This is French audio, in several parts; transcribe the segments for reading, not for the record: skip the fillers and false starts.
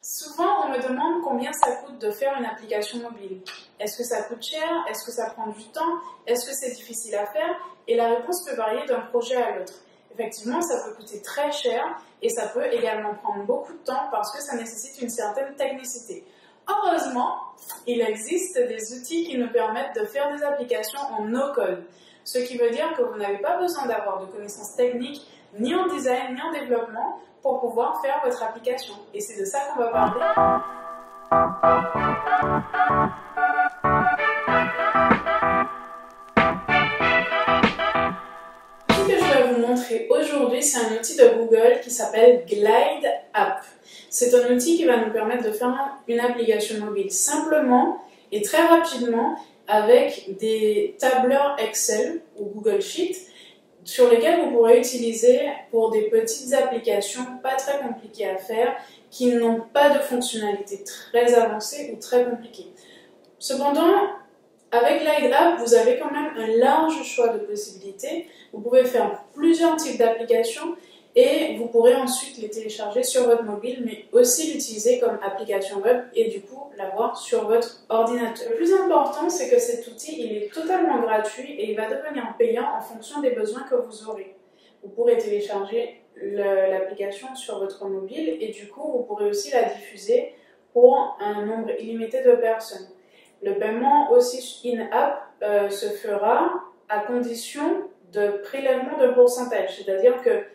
Souvent, on me demande combien ça coûte de faire une application mobile. Est-ce que ça coûte cher? Est-ce que ça prend du temps? Est-ce que c'est difficile à faire? Et la réponse peut varier d'un projet à l'autre. Effectivement, ça peut coûter très cher et ça peut également prendre beaucoup de temps parce que ça nécessite une certaine technicité. Heureusement, il existe des outils qui nous permettent de faire des applications en no-code. Ce qui veut dire que vous n'avez pas besoin d'avoir de connaissances techniques ni en design ni en développement pour pouvoir faire votre application. Et c'est de ça qu'on va parler. Ce que je vais vous montrer aujourd'hui, c'est un outil de Google qui s'appelle Glide App. C'est un outil qui va nous permettre de faire une application mobile simplement et très rapidement avec des tableurs Excel ou Google Sheet sur lesquels vous pourrez utiliser pour des petites applications pas très compliquées à faire, qui n'ont pas de fonctionnalités très avancées ou très compliquées. Cependant, avec Glide App, vous avez quand même un large choix de possibilités. Vous pouvez faire plusieurs types d'applications et vous pourrez ensuite les télécharger sur votre mobile, mais aussi l'utiliser comme application web et du coup l'avoir sur votre ordinateur. Le plus important, c'est que cet outil, il est totalement gratuit et il va devenir payant en fonction des besoins que vous aurez. Vous pourrez télécharger l'application sur votre mobile et du coup, vous pourrez aussi la diffuser pour un nombre illimité de personnes. Le paiement aussi in-app se fera à condition de prélèvement de pourcentage, c'est-à-dire que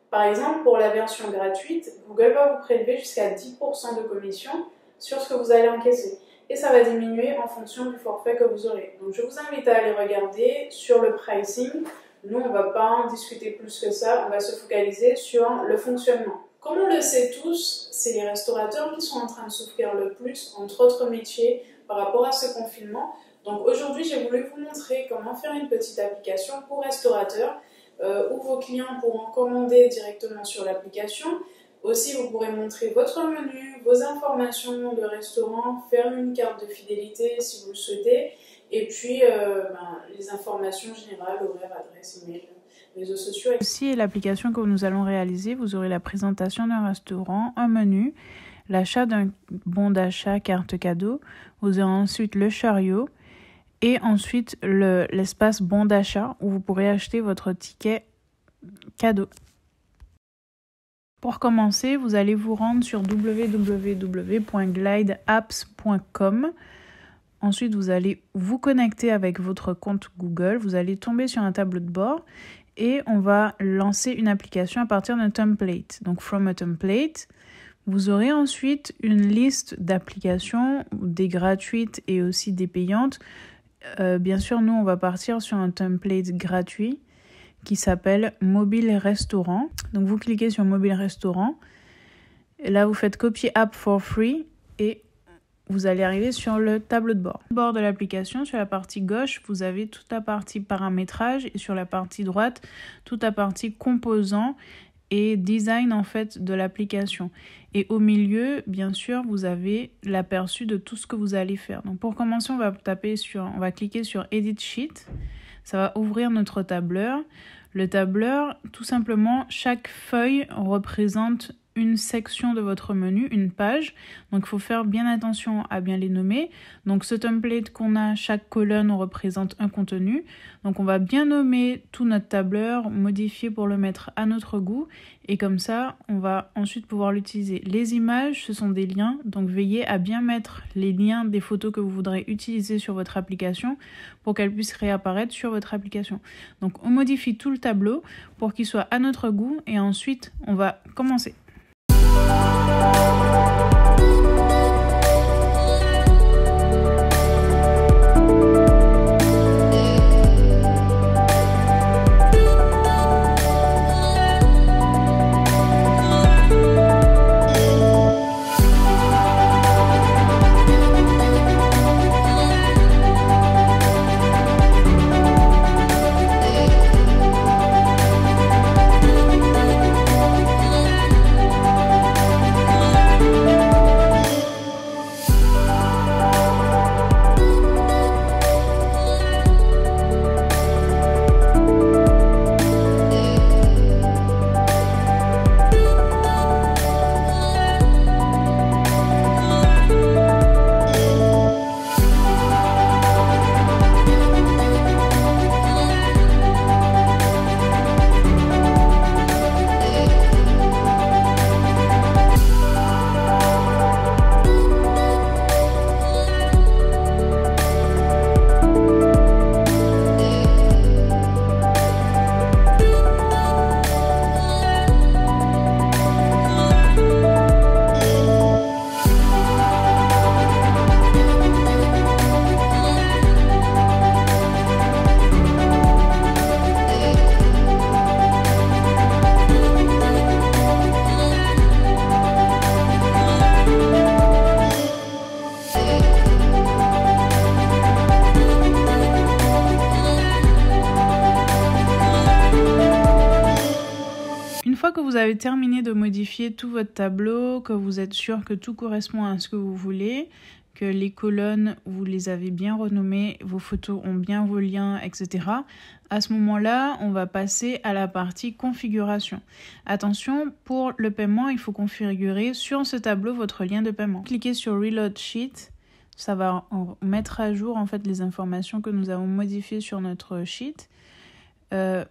par exemple, pour la version gratuite, Google va vous prélever jusqu'à 10% de commission sur ce que vous allez encaisser. Et ça va diminuer en fonction du forfait que vous aurez. Donc je vous invite à aller regarder sur le pricing. Nous, on ne va pas en discuter plus que ça, on va se focaliser sur le fonctionnement. Comme on le sait tous, c'est les restaurateurs qui sont en train de souffrir le plus, entre autres métiers, par rapport à ce confinement. Donc aujourd'hui, j'ai voulu vous montrer comment faire une petite application pour restaurateurs, où vos clients pourront commander directement sur l'application. Aussi, vous pourrez montrer votre menu, vos informations de restaurant, faire une carte de fidélité si vous le souhaitez, et puis les informations générales, horaires, adresses, email, réseaux sociaux. Aussi, l'application que nous allons réaliser, vous aurez la présentation d'un restaurant, un menu, l'achat d'un bon d'achat, carte cadeau, vous aurez ensuite le chariot, et ensuite l'espace bon d'achat où vous pourrez acheter votre ticket cadeau. Pour commencer, vous allez vous rendre sur www.glideapps.com. Ensuite, vous allez vous connecter avec votre compte Google. Vous allez tomber sur un tableau de bord et on va lancer une application à partir d'un template. Donc, from a template. Vous aurez ensuite une liste d'applications, des gratuites et aussi des payantes. Bien sûr, nous, on va partir sur un template gratuit qui s'appelle Mobile Restaurant. Donc, vous cliquez sur Mobile Restaurant. Et là, vous faites Copy App for Free et vous allez arriver sur le tableau de bord. Au bord de l'application, sur la partie gauche, vous avez toute la partie paramétrage et sur la partie droite, toute la partie composants et design en fait de l'application. Et au milieu, bien sûr, vous avez l'aperçu de tout ce que vous allez faire. Donc pour commencer, on va cliquer sur Edit Sheet. Ça va ouvrir notre tableur. Le tableur, tout simplement, chaque feuille représente une section de votre menu, une page. Donc, il faut faire bien attention à bien les nommer. Donc, ce template qu'on a, chaque colonne représente un contenu. Donc, on va bien nommer tout notre tableur, modifier pour le mettre à notre goût. Et comme ça, on va ensuite pouvoir l'utiliser. Les images, ce sont des liens. Donc, veillez à bien mettre les liens des photos que vous voudrez utiliser sur votre application pour qu'elles puissent réapparaître sur votre application. Donc, on modifie tout le tableau pour qu'il soit à notre goût. Et ensuite, on va commencer. vous avez terminé de modifier tout votre tableau, que vous êtes sûr que tout correspond à ce que vous voulez, que les colonnes, vous les avez bien renommées, vos photos ont bien vos liens, etc. À ce moment-là, on va passer à la partie configuration. Attention, pour le paiement, il faut configurer sur ce tableau votre lien de paiement. Cliquez sur Reload Sheet. Ça va mettre à jour en fait les informations que nous avons modifiées sur notre sheet.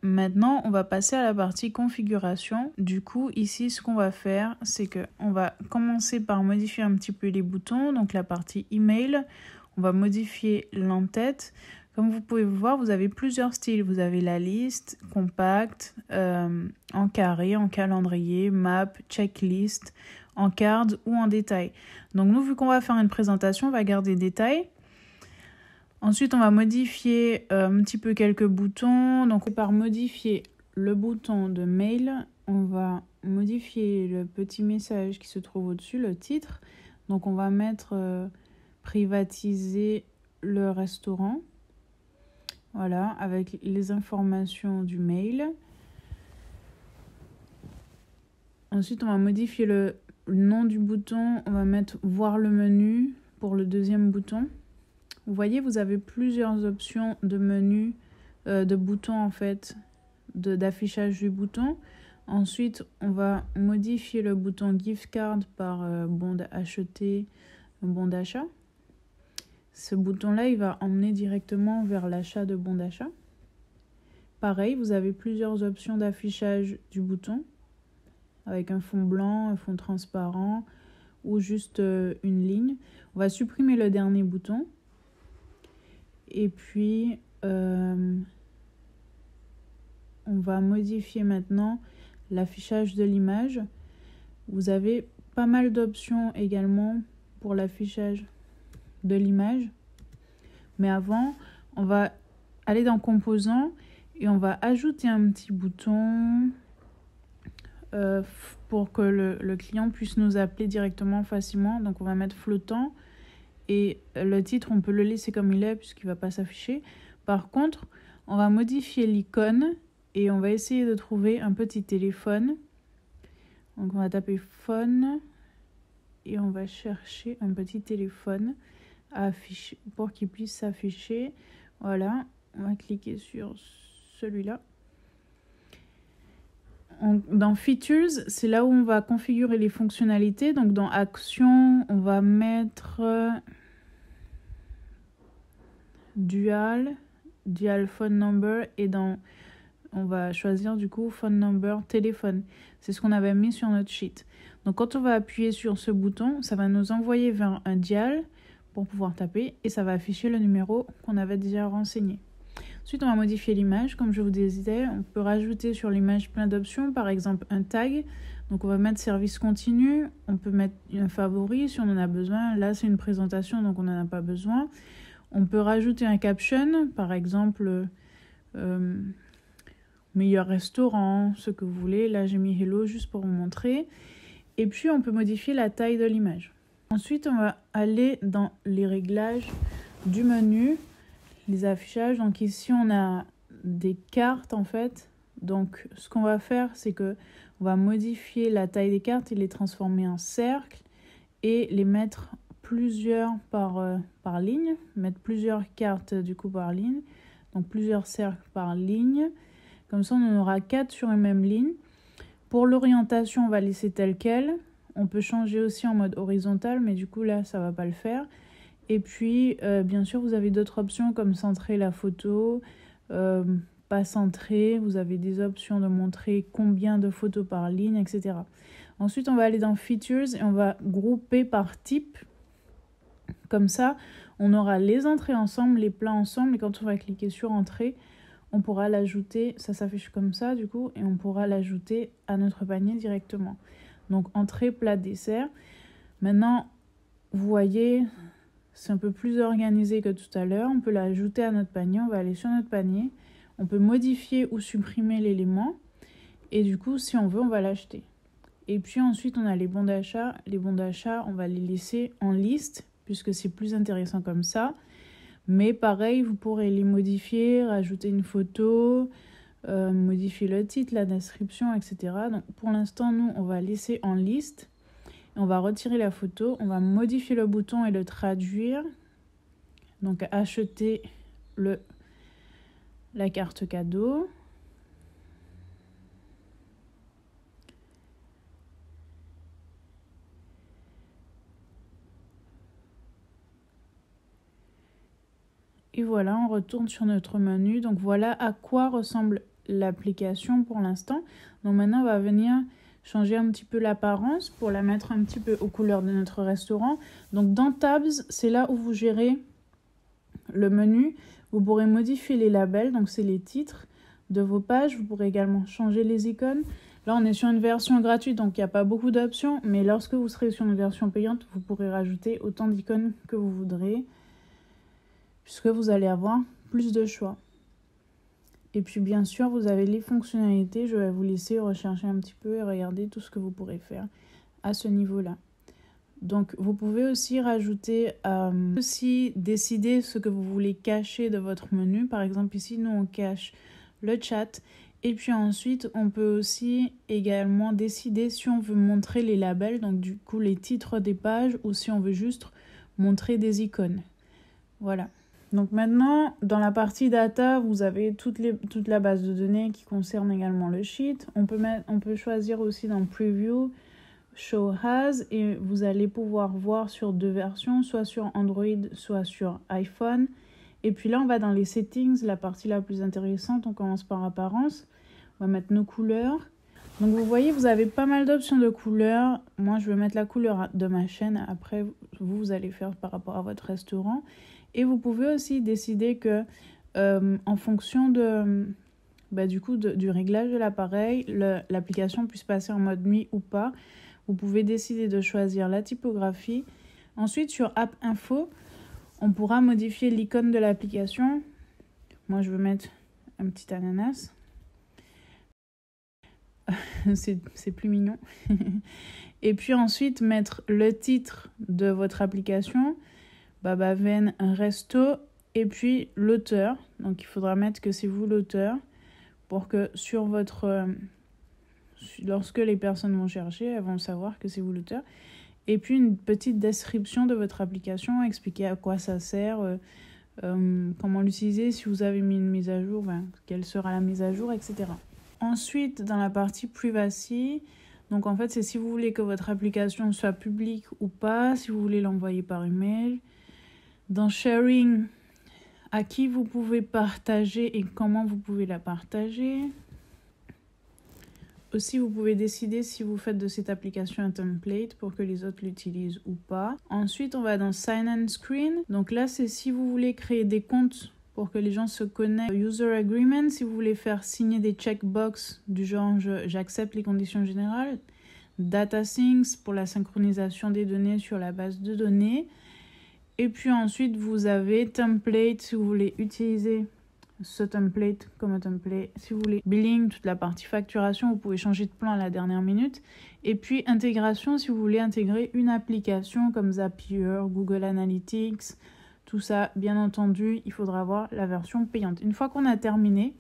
Maintenant, on va passer à la partie configuration. Du coup, ici, ce qu'on va faire, c'est qu'on va commencer par modifier un petit peu les boutons. Donc la partie email, on va modifier l'en-tête. Comme vous pouvez voir, vous avez plusieurs styles. Vous avez la liste, compact, en carré, en calendrier, map, checklist, en card ou en détail. Donc nous, vu qu'on va faire une présentation, on va garder détail. Ensuite, on va modifier un petit peu quelques boutons. Donc par modifier le bouton de mail, on va modifier le petit message qui se trouve au-dessus, le titre. Donc on va mettre privatiser le restaurant. Voilà, avec les informations du mail. Ensuite, on va modifier le nom du bouton. On va mettre voir le menu pour le deuxième bouton. Vous voyez, vous avez plusieurs options de menu, de boutons en fait, d'affichage du bouton. Ensuite, on va modifier le bouton gift card par bon acheter, bon d'achat. Ce bouton-là, il va emmener directement vers l'achat de bon d'achat. Pareil, vous avez plusieurs options d'affichage du bouton, avec un fond blanc, un fond transparent ou juste une ligne. On va supprimer le dernier bouton. Et puis, on va modifier maintenant l'affichage de l'image. Vous avez pas mal d'options également pour l'affichage de l'image. Mais avant, on va aller dans Composants et on va ajouter un petit bouton pour que le client puisse nous appeler directement facilement. Donc on va mettre flottant. Et le titre, on peut le laisser comme il est puisqu'il ne va pas s'afficher. Par contre, on va modifier l'icône et on va essayer de trouver un petit téléphone. Donc on va taper phone et on va chercher un petit téléphone à afficher pour qu'il puisse s'afficher. Voilà, on va cliquer sur celui-là. Dans Features, c'est là où on va configurer les fonctionnalités. Donc dans Action, on va mettre Dual Phone Number et on va choisir du coup Phone Number téléphone. C'est ce qu'on avait mis sur notre sheet. Donc quand on va appuyer sur ce bouton, ça va nous envoyer vers un dial pour pouvoir taper et ça va afficher le numéro qu'on avait déjà renseigné. Ensuite, on va modifier l'image. Comme je vous disais, on peut rajouter sur l'image plein d'options. Par exemple, un tag. Donc, on va mettre service continu. On peut mettre un favori si on en a besoin. Là, c'est une présentation, donc on n'en a pas besoin. On peut rajouter un caption. Par exemple, meilleur restaurant, ce que vous voulez. Là, j'ai mis hello juste pour vous montrer. Et puis, on peut modifier la taille de l'image. Ensuite, on va aller dans les réglages du menu. Les affichages, donc ici on a des cartes en fait. Donc ce qu'on va faire, c'est que on va modifier la taille des cartes et les transformer en cercles et les mettre plusieurs par ligne, mettre plusieurs cartes du coup par ligne, donc plusieurs cercles par ligne. Comme ça on en aura 4 sur une même ligne. Pour l'orientation, on va laisser tel quel. On peut changer aussi en mode horizontal, mais du coup là ça va pas le faire. Et puis, bien sûr, vous avez d'autres options comme centrer la photo, pas centrer. Vous avez des options de montrer combien de photos par ligne, etc. Ensuite, on va aller dans Features et on va grouper par type. Comme ça, on aura les entrées ensemble, les plats ensemble. Et quand on va cliquer sur Entrée, on pourra l'ajouter. Ça s'affiche comme ça, du coup, et on pourra l'ajouter à notre panier directement. Donc, entrée, plat, dessert. Maintenant, vous voyez... C'est un peu plus organisé que tout à l'heure. On peut l'ajouter à notre panier. On va aller sur notre panier. On peut modifier ou supprimer l'élément. Et du coup, si on veut, on va l'acheter. Et puis ensuite, on a les bons d'achat. Les bons d'achat, on va les laisser en liste puisque c'est plus intéressant comme ça. Mais pareil, vous pourrez les modifier, rajouter une photo, modifier le titre, la description, etc. Donc pour l'instant, nous, on va laisser en liste. On va retirer la photo, on va modifier le bouton et le traduire. Donc acheter la carte cadeau. Et voilà, on retourne sur notre menu. Donc voilà à quoi ressemble l'application pour l'instant. Donc maintenant, on va venir changer un petit peu l'apparence pour la mettre un petit peu aux couleurs de notre restaurant. Donc dans Tabs, c'est là où vous gérez le menu. Vous pourrez modifier les labels, donc c'est les titres de vos pages. Vous pourrez également changer les icônes. Là, on est sur une version gratuite, donc il n'y a pas beaucoup d'options. Mais lorsque vous serez sur une version payante, vous pourrez rajouter autant d'icônes que vous voudrez, puisque vous allez avoir plus de choix. Et puis bien sûr, vous avez les fonctionnalités. Je vais vous laisser rechercher un petit peu et regarder tout ce que vous pourrez faire à ce niveau-là. Donc vous pouvez aussi rajouter, aussi décider ce que vous voulez cacher de votre menu. Par exemple ici, nous on cache le chat. Et puis ensuite, on peut aussi également décider si on veut montrer les labels, donc du coup les titres des pages, ou si on veut juste montrer des icônes. Voilà. Donc maintenant, dans la partie data, vous avez toute la base de données qui concerne également le sheet. On peut choisir aussi dans Preview, Show As, et vous allez pouvoir voir sur 2 versions, soit sur Android, soit sur iPhone. Et puis là, on va dans les settings, la partie la plus intéressante. On commence par apparence. On va mettre nos couleurs. Donc vous voyez, vous avez pas mal d'options de couleurs. Moi, je vais mettre la couleur de ma chaîne. Après, vous allez faire par rapport à votre restaurant. Et vous pouvez aussi décider que, en fonction du réglage de l'appareil, l'application puisse passer en mode nuit ou pas. Vous pouvez décider de choisir la typographie. Ensuite, sur App Info, on pourra modifier l'icône de l'application. Moi, je vais mettre un petit ananas. C'est plus mignon. Et puis ensuite, mettre le titre de votre application. Baba Ven Resto, et puis l'auteur. Donc il faudra mettre que c'est vous l'auteur pour que sur votre... lorsque les personnes vont chercher, elles vont savoir que c'est vous l'auteur. Et puis une petite description de votre application, expliquer à quoi ça sert, comment l'utiliser, si vous avez mis une mise à jour, quelle sera la mise à jour, etc. Ensuite, dans la partie Privacy, donc en fait c'est si vous voulez que votre application soit publique ou pas, si vous voulez l'envoyer par email. Dans Sharing, à qui vous pouvez partager et comment vous pouvez la partager. Aussi, vous pouvez décider si vous faites de cette application un template pour que les autres l'utilisent ou pas. Ensuite, on va dans Sign and Screen. Donc là, c'est si vous voulez créer des comptes pour que les gens se connectent. User Agreement, si vous voulez faire signer des checkbox du genre j'accepte les conditions générales. Data Syncs pour la synchronisation des données sur la base de données. Et puis ensuite, vous avez Template si vous voulez utiliser ce template comme un template. Si vous voulez Billing, toute la partie facturation, vous pouvez changer de plan à la dernière minute. Et puis Intégration si vous voulez intégrer une application comme Zapier, Google Analytics. Tout ça, bien entendu, il faudra avoir la version payante. Une fois qu'on a terminé,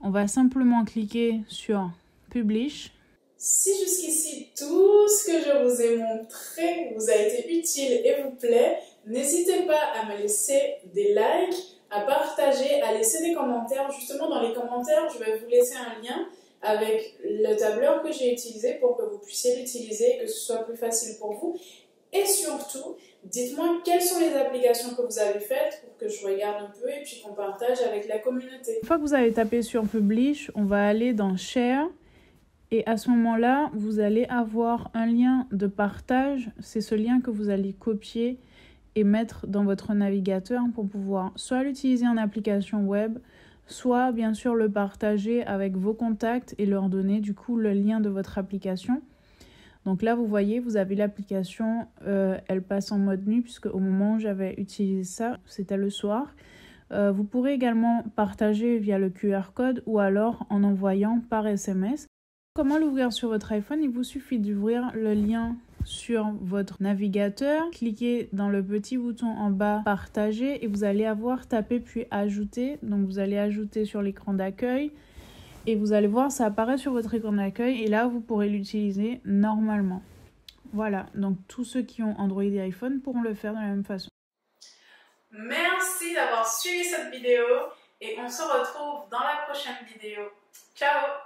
on va simplement cliquer sur Publish. Si jusqu'ici tout ce que je vous ai montré vous a été utile et vous plaît, n'hésitez pas à me laisser des likes, à partager, à laisser des commentaires. Justement, dans les commentaires, je vais vous laisser un lien avec le tableur que j'ai utilisé pour que vous puissiez l'utiliser et que ce soit plus facile pour vous. Et surtout, dites-moi quelles sont les applications que vous avez faites pour que je regarde un peu et puis qu'on partage avec la communauté. Une fois que vous avez tapé sur Publish, on va aller dans Share. Et à ce moment-là, vous allez avoir un lien de partage. C'est ce lien que vous allez copier et mettre dans votre navigateur pour pouvoir soit l'utiliser en application web, soit bien sûr le partager avec vos contacts et leur donner du coup le lien de votre application. Donc là, vous voyez, vous avez l'application, elle passe en mode nuit puisque au moment où j'avais utilisé ça, c'était le soir. Vous pourrez également partager via le QR code ou alors en envoyant par SMS. Comment l'ouvrir sur votre iPhone? Il vous suffit d'ouvrir le lien sur votre navigateur, cliquez dans le petit bouton en bas partager et vous allez avoir tapé puis ajouter. Donc vous allez ajouter sur l'écran d'accueil Et vous allez voir, ça apparaît sur votre écran d'accueil et là, vous pourrez l'utiliser normalement. Voilà, donc tous ceux qui ont Android et iPhone pourront le faire de la même façon. Merci d'avoir suivi cette vidéo et on se retrouve dans la prochaine vidéo. Ciao!